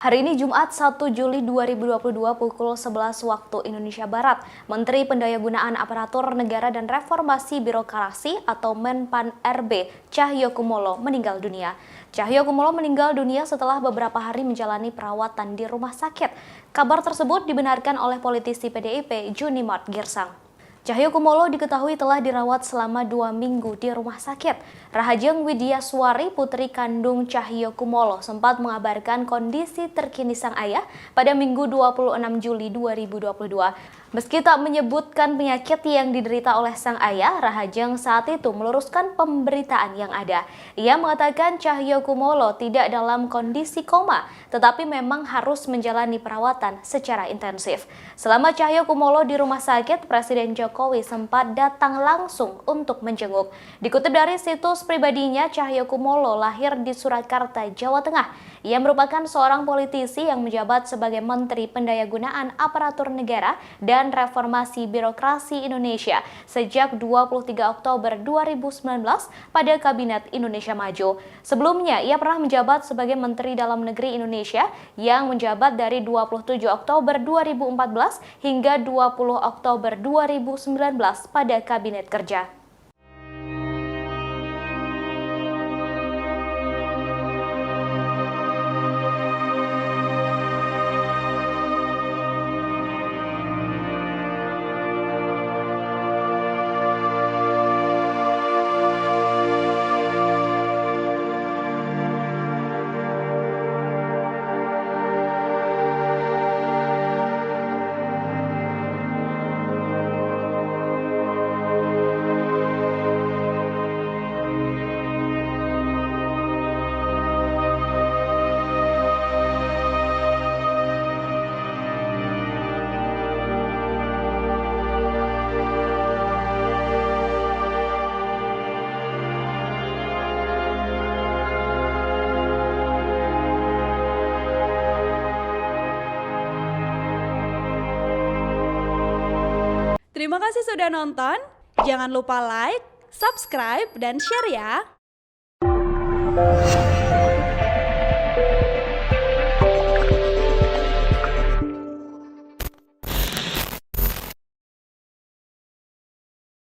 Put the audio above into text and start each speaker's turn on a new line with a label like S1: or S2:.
S1: Hari ini Jumat 1 Juli 2022 pukul 11 waktu Indonesia Barat, Menteri Pendayagunaan Aparatur Negara dan Reformasi Birokrasi atau Menpan RB Cahyokumolo meninggal dunia. Cahyokumolo meninggal dunia setelah beberapa hari menjalani perawatan di rumah sakit. Kabar tersebut dibenarkan oleh politisi PDIP Junimart Girsang. Cahyokumolo diketahui telah dirawat selama 2 minggu di rumah sakit. Rahajeng Widyaswari, putri kandung Cahyokumolo, sempat mengabarkan kondisi terkini sang ayah pada Minggu 26 Juli 2022. Meski tak menyebutkan penyakit yang diderita oleh sang ayah, Rahajeng saat itu meluruskan pemberitaan yang ada. Ia mengatakan Cahyokumolo tidak dalam kondisi koma, tetapi memang harus menjalani perawatan secara intensif. Selama Cahyokumolo di rumah sakit, Presiden Jokowi sempat datang langsung untuk menjenguk. Dikutip dari situs pribadinya, Cahyokumolo lahir di Surakarta, Jawa Tengah. Ia merupakan seorang politisi yang menjabat sebagai Menteri Pendayagunaan Aparatur Negara dan Reformasi Birokrasi Indonesia sejak 23 Oktober 2019 pada Kabinet Indonesia Maju. Sebelumnya, ia pernah menjabat sebagai Menteri Dalam Negeri Indonesia yang menjabat dari 27 Oktober 2014 hingga 20 Oktober 2019 pada Kabinet Kerja.
S2: Terima kasih sudah nonton. Jangan lupa like, subscribe, dan share ya.